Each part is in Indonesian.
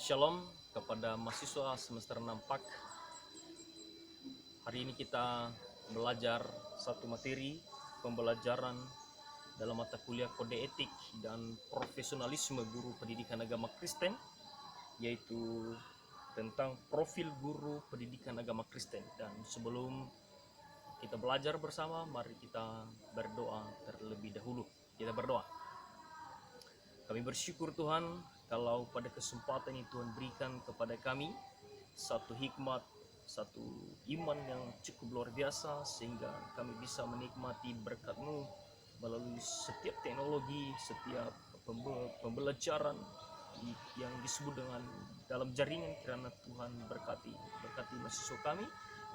Shalom kepada mahasiswa semester 6 PAK. Hari ini kita belajar satu materi pembelajaran dalam mata kuliah kode etik dan profesionalisme guru pendidikan agama Kristen, yaitu tentang profil guru pendidikan agama Kristen. Dan sebelum kita belajar bersama, mari kita berdoa terlebih dahulu. Kita berdoa. Kami bersyukur Tuhan kalau pada kesempatan ini Tuhan berikan kepada kami satu hikmat, satu iman yang cukup luar biasa, sehingga kami bisa menikmati berkat-Mu melalui setiap teknologi, setiap pembelajaran yang disebut dengan dalam jaringan. Kirana Tuhan berkati mahasiswa kami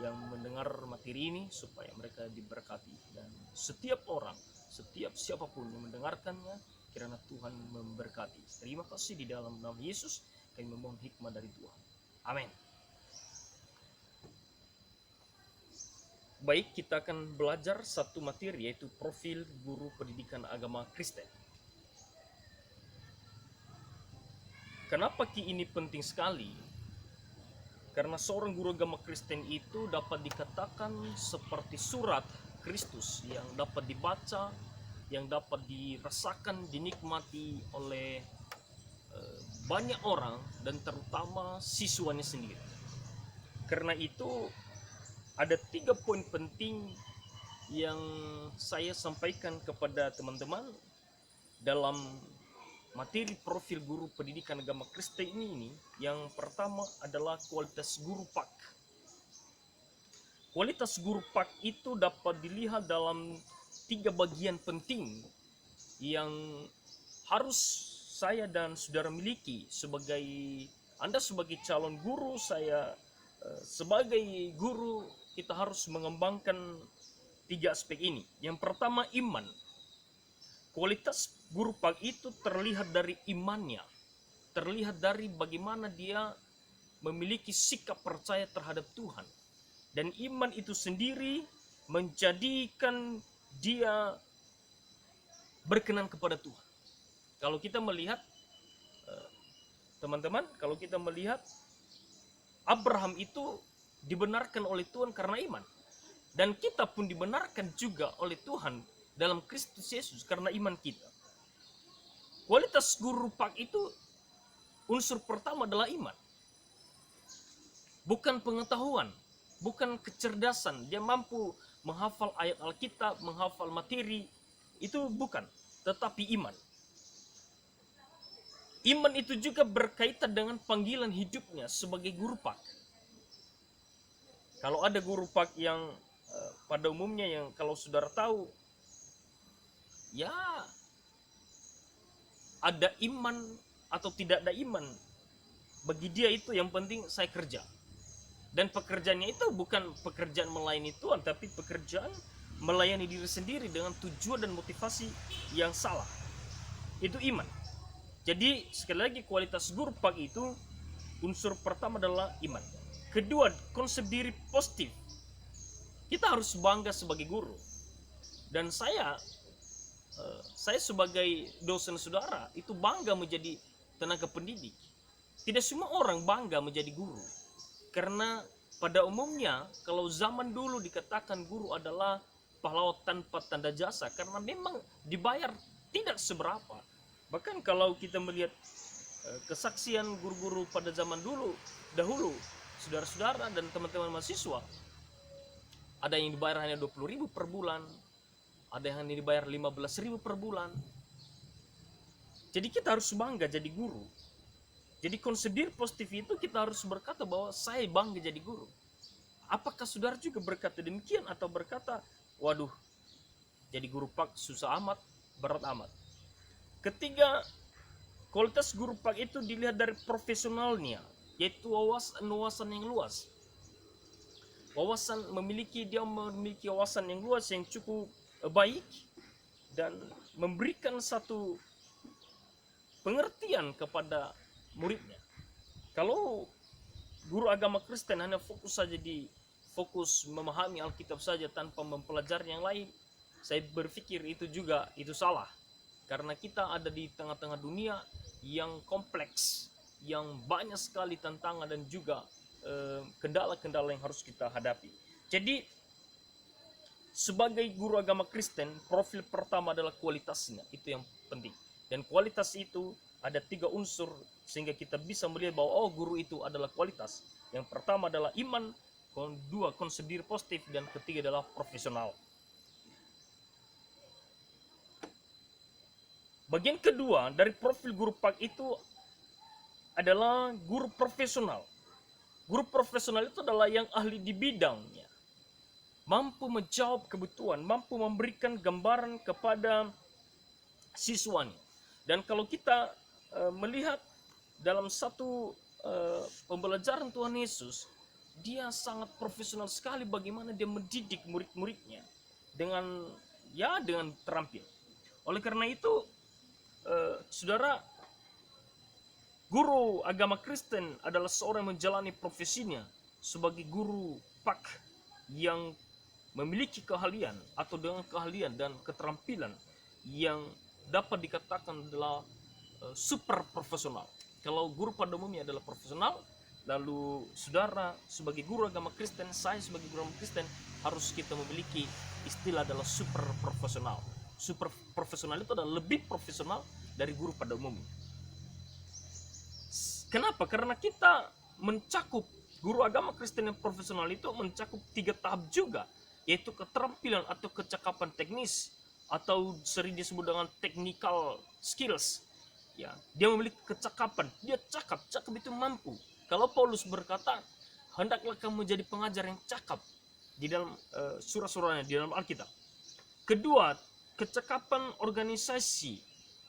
yang mendengar materi ini supaya mereka diberkati, dan setiap orang, setiap siapapun yang mendengarkannya, kirana Tuhan memberkati. Terima kasih di dalam nama Yesus kami memohon hikmat dari Tuhan. Amin. Baik, kita akan belajar satu materi, yaitu profil guru pendidikan agama Kristen. Kenapa ini penting sekali? Karena seorang guru agama Kristen itu dapat dikatakan seperti surat Kristus yang dapat dibaca, yang dapat dirasakan, dinikmati oleh banyak orang, dan terutama siswanya sendiri. Karena itu ada 3 poin penting yang saya sampaikan kepada teman-teman dalam materi profil guru pendidikan agama Kristen ini. Yang pertama adalah kualitas guru PAK. Kualitas guru PAK itu dapat dilihat dalam 3 bagian penting yang harus saya dan saudara miliki. Anda sebagai calon guru, saya sebagai guru, kita harus mengembangkan 3 aspek ini. Yang pertama, iman. Kualitas guru PAK itu terlihat dari imannya, terlihat dari bagaimana dia memiliki sikap percaya terhadap Tuhan. Dan iman itu sendiri menjadikan dia berkenan kepada Tuhan. Kalau kita melihat teman-teman, kalau kita melihat Abraham itu dibenarkan oleh Tuhan karena iman, dan kita pun dibenarkan juga oleh Tuhan dalam Kristus Yesus karena iman kita. Kualitas guru PAK itu unsur pertama adalah iman, bukan pengetahuan, bukan kecerdasan. Dia mampu menghafal ayat Alkitab, menghafal materi, itu bukan, tetapi iman. Iman itu juga berkaitan dengan panggilan hidupnya sebagai guru PAK. Kalau ada guru PAK yang pada umumnya, yang kalau saudara tahu, ya ada iman atau tidak ada iman, bagi dia itu yang penting saya kerja. Dan pekerjaannya itu bukan pekerjaan melayani Tuhan, tapi pekerjaan melayani diri sendiri dengan tujuan dan motivasi yang salah. Itu iman. Jadi sekali lagi, kualitas guru PAK itu unsur pertama adalah iman. Kedua, konsep diri positif. Kita harus bangga sebagai guru. Dan saya sebagai dosen saudara itu bangga menjadi tenaga pendidik. Tidak semua orang bangga menjadi guru. Karena pada umumnya kalau zaman dulu dikatakan guru adalah pahlawan tanpa tanda jasa, karena memang dibayar tidak seberapa. Bahkan kalau kita melihat kesaksian guru-guru pada zaman dahulu, saudara-saudara dan teman-teman mahasiswa, ada yang dibayar hanya 20.000 per bulan, ada yang dibayar 15.000 per bulan. Jadi kita harus bangga jadi guru. Jadi konsep diri positif itu kita harus berkata bahwa saya bangga jadi guru. Apakah saudara juga berkata demikian, atau berkata, waduh, jadi guru PAK susah amat, berat amat? Ketiga, kualitas guru PAK itu dilihat dari profesionalnya, yaitu wawasan yang luas. Dia memiliki wawasan yang luas, yang cukup baik, dan memberikan satu pengertian kepada muridnya. Kalau guru agama Kristen hanya fokus memahami Alkitab saja tanpa mempelajari yang lain, saya berpikir itu salah. Karena kita ada di tengah-tengah dunia yang kompleks, yang banyak sekali tantangan dan juga kendala-kendala yang harus kita hadapi. Jadi sebagai guru agama Kristen, profil pertama adalah kualitasnya, itu yang penting. Dan kualitas itu ada 3 unsur sehingga kita bisa melihat bahwa oh, guru itu adalah kualitas. Yang pertama adalah iman, kedua konsep diri positif, dan ketiga adalah profesional. Bagian kedua dari profil guru PAK itu adalah guru profesional. Guru profesional itu adalah yang ahli di bidangnya, mampu menjawab kebutuhan, mampu memberikan gambaran kepada siswanya. Dan kalau kita melihat dalam satu pembelajaran Tuhan Yesus, dia sangat profesional sekali bagaimana dia mendidik murid-muridnya dengan terampil. Oleh karena itu, saudara, guru agama Kristen adalah seorang yang menjalani profesinya sebagai guru PAK yang memiliki keahlian atau dengan keahlian dan keterampilan yang dapat dikatakan adalah super profesional. Kalau guru pada umumnya adalah profesional, lalu saudara sebagai guru agama Kristen, saya sebagai guru agama Kristen, harus kita memiliki istilah adalah super profesional. Super profesional itu adalah lebih profesional dari guru pada umumnya. Kenapa? Karena kita mencakup guru agama Kristen yang profesional itu mencakup 3 tahap juga, yaitu keterampilan atau kecakapan teknis, atau sering disebut dengan technical skills. Ya, dia memiliki kecakapan, dia cakap itu mampu. Kalau Paulus berkata, hendaklah kamu menjadi pengajar yang cakap di dalam surah-surahnya di dalam Alkitab. Kedua, kecakapan organisasi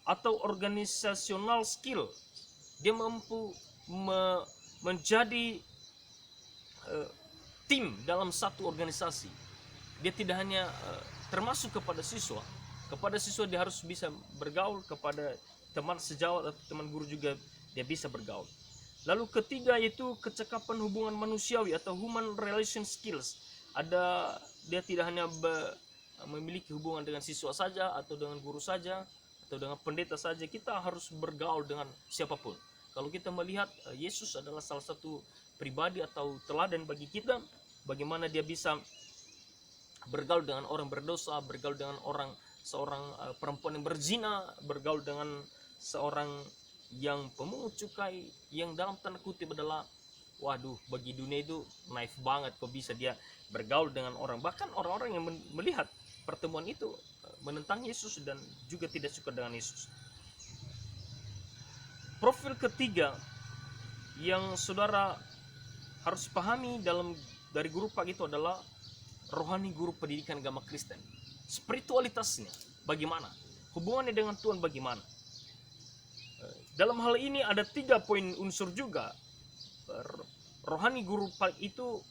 atau organisasional skill. Dia mampu menjadi tim dalam satu organisasi. Dia tidak hanya termasuk kepada siswa dia harus bisa bergaul, kepada teman sejawat atau teman guru juga dia bisa bergaul. Lalu ketiga yaitu kecakapan hubungan manusiawi atau human relation skills. Dia tidak hanya memiliki hubungan dengan siswa saja atau dengan guru saja atau dengan pendeta saja, kita harus bergaul dengan siapapun. Kalau kita melihat Yesus adalah salah satu pribadi atau teladan bagi kita, bagaimana dia bisa bergaul dengan orang berdosa, bergaul dengan seorang perempuan yang berzina, bergaul dengan seorang yang pemungut cukai, yang dalam tanda kutip adalah waduh, bagi dunia itu naif banget kok bisa dia bergaul dengan orang. Bahkan orang-orang yang melihat pertemuan itu menentang Yesus dan juga tidak suka dengan Yesus. Profil ketiga yang saudara harus pahami dari guru PAK itu adalah rohani guru pendidikan agama Kristen. Spiritualitasnya bagaimana? Hubungannya dengan Tuhan bagaimana? Dalam hal ini ada 3 poin unsur juga. Rohani guru PAK itu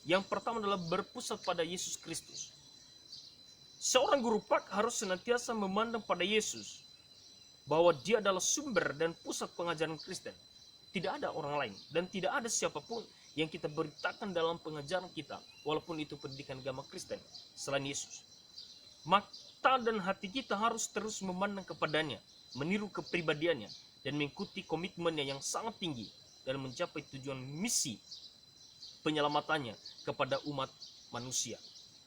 yang pertama adalah berpusat pada Yesus Kristus. Seorang guru PAK harus senantiasa memandang pada Yesus, bahwa dia adalah sumber dan pusat pengajaran Kristen. Tidak ada orang lain dan tidak ada siapapun yang kita beritakan dalam pengajaran kita, walaupun itu pendidikan agama Kristen, selain Yesus. Mata dan hati kita harus terus memandang kepadanya, meniru kepribadiannya, dan mengikuti komitmennya yang sangat tinggi dalam mencapai tujuan misi penyelamatannya kepada umat manusia.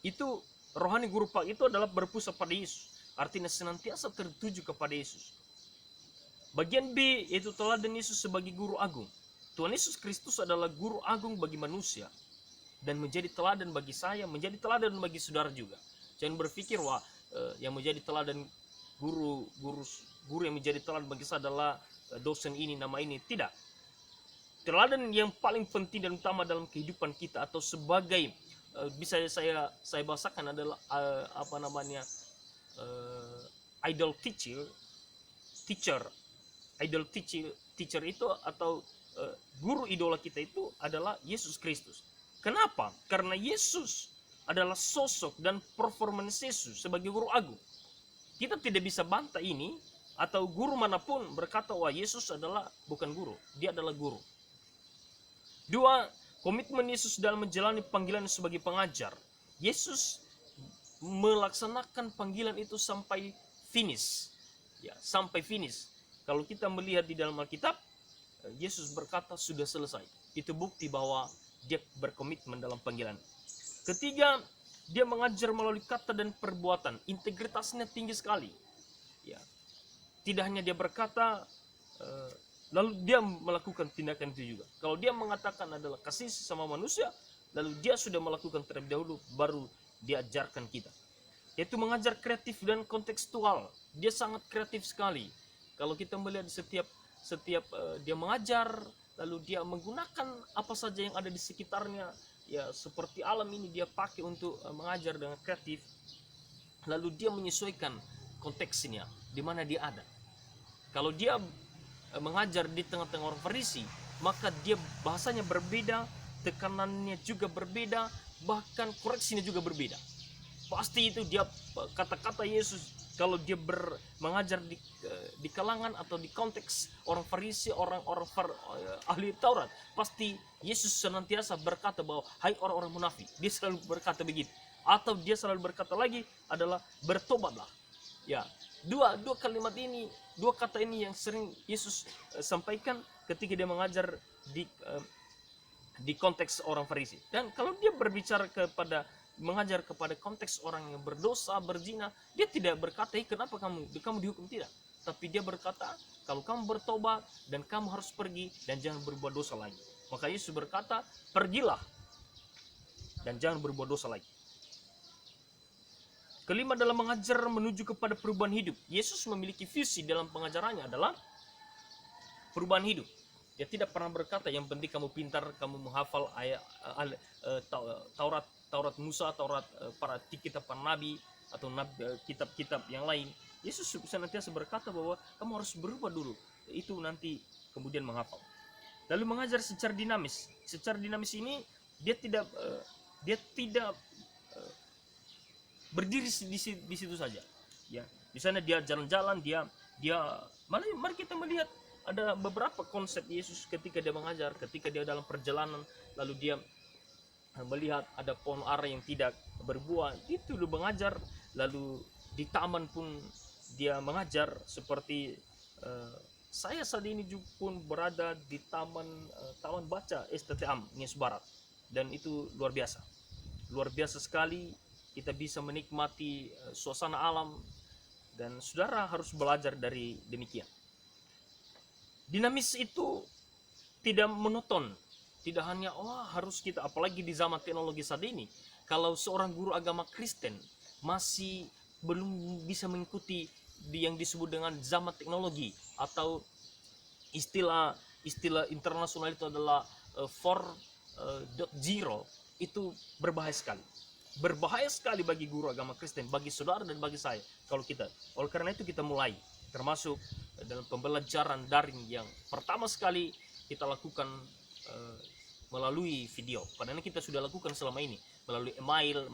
Itu rohani guru PAK itu adalah berpusat pada Yesus, artinya senantiasa tertuju kepada Yesus. Bagian B yaitu teladan Yesus sebagai guru agung. Tuhan Yesus Kristus adalah guru agung bagi manusia dan menjadi teladan bagi saya, menjadi teladan bagi saudara juga. Jangan berpikir wah yang menjadi teladan guru yang menjadi teladan bagi saya adalah dosen ini, nama ini. Tidak. Teladan yang paling penting dan utama dalam kehidupan kita atau sebagai bisa saya bahasakan adalah idol teacher itu atau guru idola kita itu adalah Yesus Kristus. Kenapa? Karena Yesus adalah sosok dan performance Yesus sebagai guru agung. Kita tidak bisa bantah ini atau guru manapun berkata wah Yesus adalah bukan guru, dia adalah guru. 2, komitmen Yesus dalam menjalani panggilan sebagai pengajar. Yesus melaksanakan panggilan itu sampai finish. Ya, sampai finish. Kalau kita melihat di dalam Alkitab, Yesus berkata sudah selesai. Itu bukti bahwa dia berkomitmen dalam panggilan. Ketiga, dia mengajar melalui kata dan perbuatan. Integritasnya tinggi sekali. Ya. Tidak hanya dia berkata, lalu dia melakukan tindakan itu juga. Kalau dia mengatakan adalah kasih sama manusia, lalu dia sudah melakukan terlebih dahulu, baru diajarkan kita. Yaitu mengajar kreatif dan kontekstual. Dia sangat kreatif sekali. Kalau kita melihat setiap dia mengajar, lalu dia menggunakan apa saja yang ada di sekitarnya, ya seperti alam ini dia pakai untuk mengajar dengan kreatif. Lalu dia menyesuaikan konteksnya di mana dia ada. Kalau dia mengajar di tengah-tengah orang Farisi, maka dia bahasanya berbeda, tekanannya juga berbeda, bahkan koreksinya juga berbeda. Pasti itu dia kata-kata Yesus kalau dia mengajar di kalangan atau di konteks orang Farisi, orang-orang ahli Taurat, pasti Yesus senantiasa berkata bahwa hai orang-orang munafik. Dia selalu berkata begitu. Atau dia selalu berkata lagi adalah bertobatlah. Ya, dua kalimat ini, dua kata ini yang sering Yesus sampaikan ketika dia mengajar di konteks orang Farisi. Dan kalau dia berbicara mengajar kepada konteks orang yang berdosa, berzina, dia tidak berkata, kenapa kamu dihukum, tidak. Tapi dia berkata, kalau kamu bertobat dan kamu harus pergi dan jangan berbuat dosa lagi. Maka Yesus berkata, pergilah dan jangan berbuat dosa lagi. Kelima, dalam mengajar menuju kepada perubahan hidup. Yesus memiliki visi dalam pengajarannya adalah perubahan hidup. Dia tidak pernah berkata yang penting kamu pintar, kamu menghafal ayat Taurat Musa, Taurat para kitab para nabi atau kitab-kitab yang lain. Yesus senantiasa berkata bahwa kamu harus berubah dulu. Itu nanti kemudian menghafal. Lalu mengajar secara dinamis. Secara dinamis ini dia tidak berdiri di situ saja. Ya, di sana dia jalan-jalan, dia mari kita melihat ada beberapa konsep Yesus ketika dia mengajar, ketika dia dalam perjalanan, lalu dia melihat ada pohon ara yang tidak berbuah, itu dia mengajar. Lalu di taman pun dia mengajar, seperti saya saat ini juga pun berada di taman baca STTAM Nias Barat, dan itu luar biasa sekali. Kita bisa menikmati suasana alam, dan saudara harus belajar dari demikian. Dinamis itu tidak monoton. Tidak hanya harus kita, apalagi di zaman teknologi saat ini, kalau seorang guru agama Kristen masih belum bisa mengikuti yang disebut dengan zaman teknologi, atau istilah internasional itu adalah 4.0, itu berbahaya sekali bagi guru agama Kristen, bagi saudara dan bagi saya. Kalau kita, oleh karena itu kita mulai, termasuk dalam pembelajaran daring yang pertama sekali kita lakukan melalui video. Padahal kita sudah lakukan selama ini melalui email,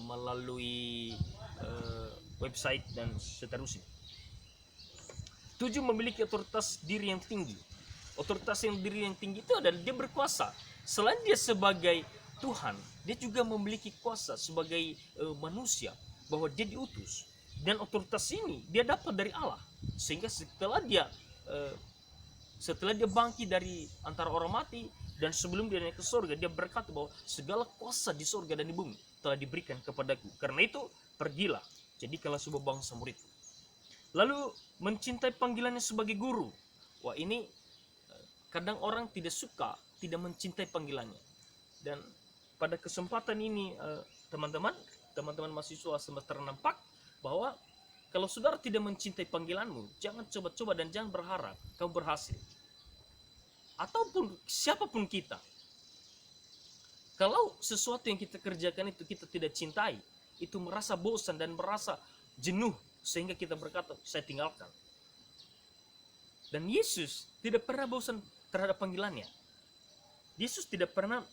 melalui website dan seterusnya. 7, memiliki otoritas diri yang tinggi. Otoritas diri yang tinggi itu adalah dia berkuasa. Selain dia sebagai Tuhan, dia juga memiliki kuasa sebagai manusia, bahwa dia diutus. Dan otoritas ini dia dapat dari Allah. Sehingga setelah dia bangkit dari antara orang mati, dan sebelum dia naik ke surga, dia berkata bahwa segala kuasa di surga dan di bumi telah diberikan kepadaku. Karena itu, pergilah, jadikanlah sebuah bangsa murid. Lalu, mencintai panggilannya sebagai guru. Wah, ini kadang orang tidak suka, tidak mencintai panggilannya. Dan pada kesempatan ini, teman-teman mahasiswa semester 6 bahwa kalau saudara tidak mencintai panggilanmu, jangan coba-coba dan jangan berharap kamu berhasil. Ataupun siapapun kita, kalau sesuatu yang kita kerjakan itu kita tidak cintai, itu merasa bosan dan merasa jenuh, sehingga kita berkata, saya tinggalkan. Dan Yesus tidak pernah bosan terhadap panggilannya. Yesus tidak pernah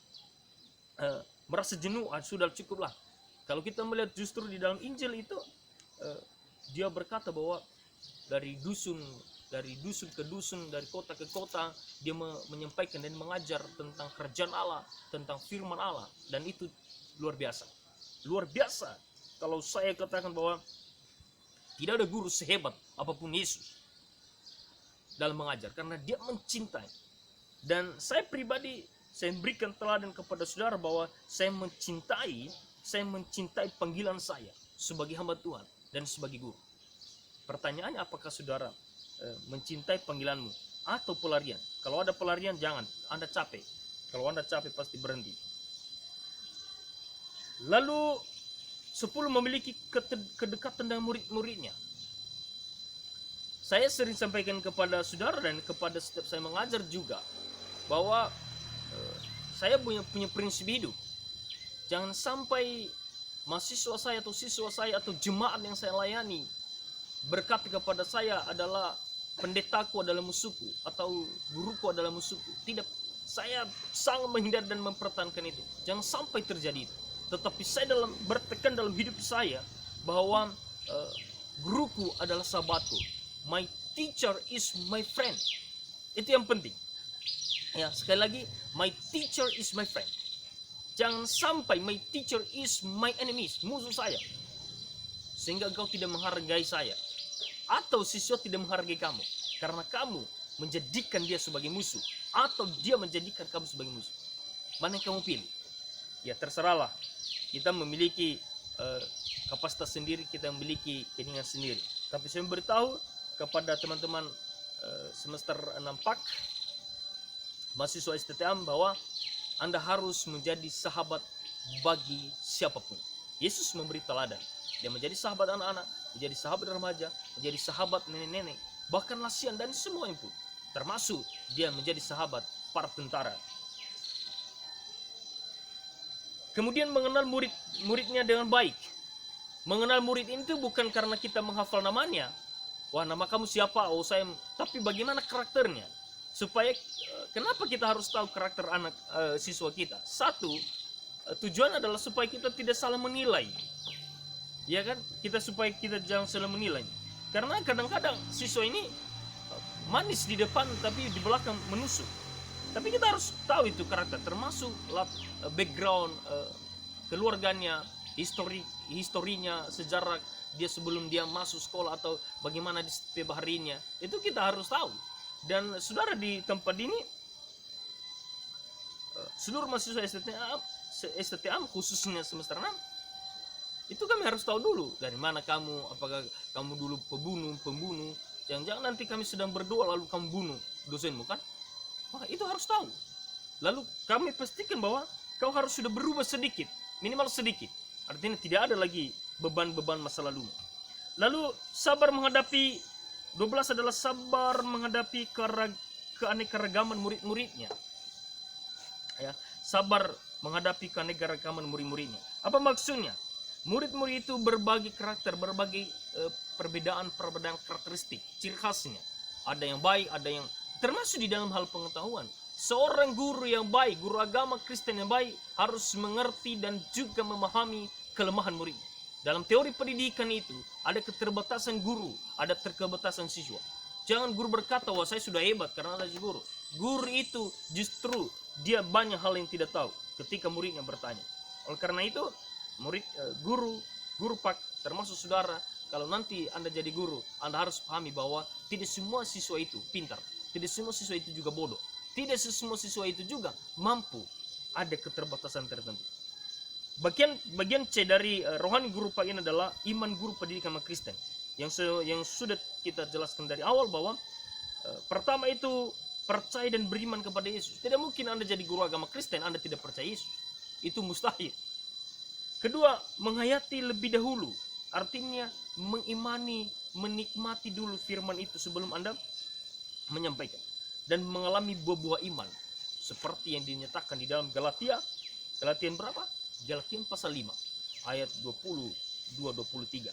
merasa jenuh, sudah cukuplah. Kalau kita melihat justru di dalam Injil itu, dia berkata bahwa dari dusun ke dusun, dari kota ke kota, dia menyampaikan dan mengajar tentang kerajaan Allah, tentang firman Allah. Dan itu luar biasa. Kalau saya katakan bahwa tidak ada guru sehebat apapun Yesus. dalam mengajar karena dia mencintai. Dan saya pribadi, saya berikan teladan kepada saudara bahwa saya mencintai panggilan saya sebagai hamba Tuhan dan sebagai guru. Pertanyaannya, apakah saudara mencintai panggilanmu atau pelarian? Kalau ada pelarian, jangan, Anda capek. Kalau Anda capek pasti berhenti. Lalu 10 memiliki kedekatan dengan murid-muridnya. Saya sering sampaikan kepada saudara dan kepada setiap saya mengajar juga bahwa saya punya prinsip hidup. Jangan sampai mahasiswa saya atau siswa saya atau jemaat yang saya layani berkata kepada saya adalah pendetaku adalah musuhku atau guruku adalah musuhku. Tidak, saya sangat menghindar dan mempertahankan itu. Jangan sampai terjadi itu. Tetapi saya bertekan dalam hidup saya bahwa guruku adalah sahabatku. My teacher is my friend. Itu yang penting. Ya, sekali lagi, my teacher is my friend. Jangan sampai my teacher is my enemies, musuh saya. Sehingga engkau tidak menghargai saya. Atau siswa tidak menghargai kamu. Karena kamu menjadikan dia sebagai musuh. Atau dia menjadikan kamu sebagai musuh. Mana yang kamu pilih? Ya terserahlah. Kita memiliki kapasitas sendiri, kita memiliki keinginan sendiri. Tapi saya memberitahu kepada teman-teman semester 6 PAK, mahasiswa STTM, bahwa Anda harus menjadi sahabat bagi siapapun. Yesus memberi teladan. Dia menjadi sahabat anak-anak, menjadi sahabat remaja, menjadi sahabat nenek-nenek, bahkan lasian dan semuanya pun. Termasuk dia menjadi sahabat para tentara. Kemudian mengenal muridnya dengan baik. Mengenal murid itu bukan karena kita menghafal namanya. Wah, nama kamu siapa? Oh, saya. Tapi bagaimana karakternya? Supaya kenapa kita harus tahu karakter anak siswa kita? Satu, tujuan adalah supaya kita tidak salah menilai. Ya kan? Supaya kita jangan salah menilai. Karena kadang-kadang siswa ini manis di depan tapi di belakang menusuk. Tapi kita harus tahu itu karakter, termasuk background keluarganya, historinya, sejarah dia sebelum dia masuk sekolah atau bagaimana di setiap harinya. Itu kita harus tahu. Dan saudara, di tempat ini seluruh mahasiswa STTM khususnya semester 6 itu kami harus tahu dulu dari mana kamu, apakah kamu dulu pembunuh, jangan-jangan nanti kami sedang berdoa lalu kamu bunuh dosenmu kan? Maka itu harus tahu. Lalu kami pastikan bahwa kau harus sudah berubah sedikit, minimal sedikit. Artinya tidak ada lagi beban-beban masa lalu. Lalu sabar menghadapi 12 adalah sabar menghadapi keanekaragaman murid-muridnya. Ya, sabar menghadapi keanekaragaman murid-muridnya. Apa maksudnya? Murid-murid itu berbagi karakter, berbagi perbedaan karakteristik, ciri khasnya. Ada yang baik, ada yang termasuk di dalam hal pengetahuan. Seorang guru yang baik, guru agama Kristen yang baik harus mengerti dan juga memahami kelemahan murid. Dalam teori pendidikan itu ada keterbatasan guru, ada keterbatasan siswa. Jangan guru berkata, wah saya sudah hebat karena saya guru. Guru itu justru dia banyak hal yang tidak tahu ketika muridnya bertanya. Oleh karena itu, guru pak, termasuk saudara, kalau nanti Anda jadi guru, Anda harus pahami bahwa tidak semua siswa itu pintar, tidak semua siswa itu juga bodoh, tidak semua siswa itu juga mampu. Ada keterbatasan tertentu. Bagian C dari rohani guru pak ini adalah iman guru pendidikan Kristen yang sudah kita jelaskan dari awal bahwa pertama itu percaya dan beriman kepada Yesus. Tidak mungkin Anda jadi guru agama Kristen Anda tidak percaya Yesus. Itu mustahil. Kedua, menghayati lebih dahulu. Artinya mengimani, menikmati dulu firman itu sebelum Anda menyampaikan. Dan mengalami buah-buah iman. Seperti yang dinyatakan di dalam Galatian berapa? Galatian pasal 5 ayat 22-23.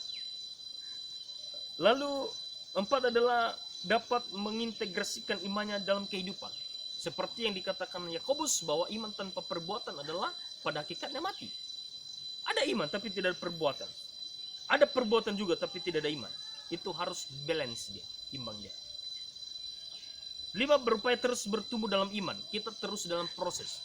Lalu 4 adalah dapat mengintegrasikan imannya dalam kehidupan. Seperti yang dikatakan Yakobus bahwa iman tanpa perbuatan adalah pada hakikatnya mati. Ada iman tapi tidak ada perbuatan. Ada perbuatan juga tapi tidak ada iman. Itu harus balance dia, imbang dia. 5, berupaya terus bertumbuh dalam iman. Kita terus dalam proses.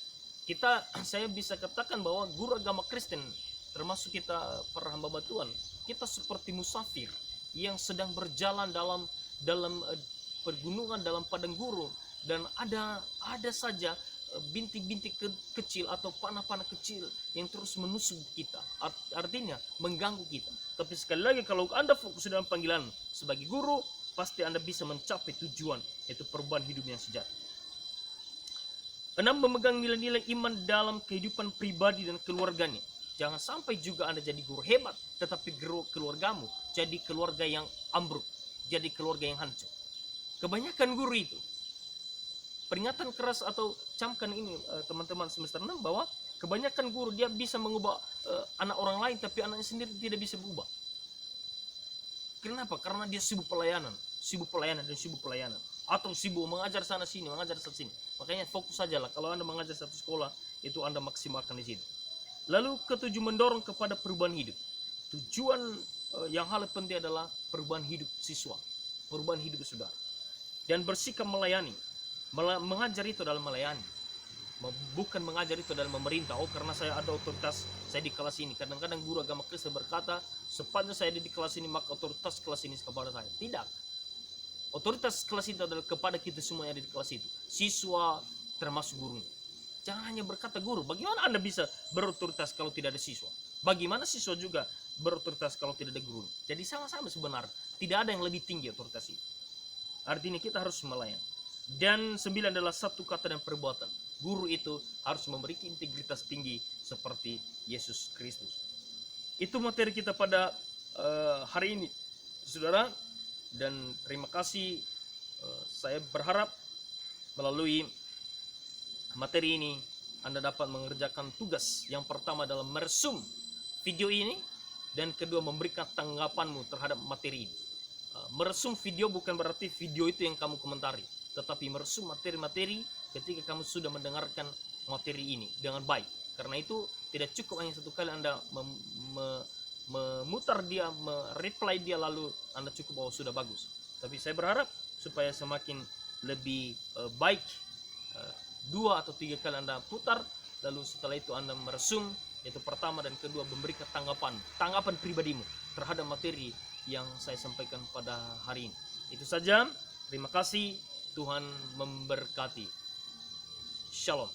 Saya bisa katakan bahwa guru agama Kristen, termasuk kita para hamba Tuhan, kita seperti musafir yang sedang berjalan dalam pegunungan dalam padang gurun, dan ada saja bintik-bintik kecil atau panah-panah kecil yang terus menusuk kita, artinya mengganggu kita. Tapi sekali lagi, kalau Anda fokus dalam panggilan sebagai guru, pasti Anda bisa mencapai tujuan, yaitu perubahan hidup yang sejati. 6. Memegang nilai-nilai iman dalam kehidupan pribadi dan keluarganya. Jangan sampai juga Anda jadi guru hebat, tetapi keluargamu jadi keluarga yang ambruk, jadi keluarga yang hancur. Kebanyakan guru itu, peringatan keras atau camkan ini teman-teman semester 6, bahwa kebanyakan guru dia bisa mengubah anak orang lain, tapi anaknya sendiri tidak bisa berubah. Kenapa? Karena dia sibuk pelayanan dan sibuk pelayanan, atau sibuk mengajar sana sini, mengajar sana sini. Makanya fokus saja lah, kalau Anda mengajar satu sekolah, itu Anda maksimalkan di situ. Lalu ke-7, mendorong kepada perubahan hidup. Tujuan yang hal penting adalah perubahan hidup siswa, perubahan hidup saudara, dan bersikap melayani. Mengajar itu dalam melayani, bukan mengajar itu dalam memerintah. Oh, karena saya ada otoritas, saya di kelas ini. Kadang-kadang guru agama Kristen berkata, sepanjang saya ada di kelas ini, maka otoritas kelas ini kepada saya. Tidak. Otoritas kelas itu adalah kepada kita semua yang ada di kelas itu, siswa termasuk gurunya. Jangan hanya berkata guru. Bagaimana Anda bisa berotoritas kalau tidak ada siswa? Bagaimana siswa juga berotoritas kalau tidak ada guru? Jadi sama-sama sebenarnya, tidak ada yang lebih tinggi otoritas itu. Artinya kita harus melayani. Dan 9 adalah satu kata dan perbuatan. Guru itu harus memiliki integritas tinggi seperti Yesus Kristus. Itu materi kita pada hari ini, saudara. Dan terima kasih. Saya berharap melalui materi ini Anda dapat mengerjakan tugas yang pertama dalam meresum video ini, dan kedua memberikan tanggapanmu terhadap materi ini. Meresum video bukan berarti video itu yang kamu komentari, tetapi meresum materi-materi ketika kamu sudah mendengarkan materi ini dengan baik. Karena itu tidak cukup hanya satu kali Anda memutar dia, mereply dia, lalu Anda cukup bahwa sudah bagus. Tapi saya berharap supaya semakin lebih baik, 2 atau 3 kali Anda putar, lalu setelah itu Anda meresum, yaitu pertama dan kedua memberikan tanggapan pribadimu terhadap materi yang saya sampaikan pada hari ini. Itu saja. Terima kasih. Tuhan memberkati. Shalom.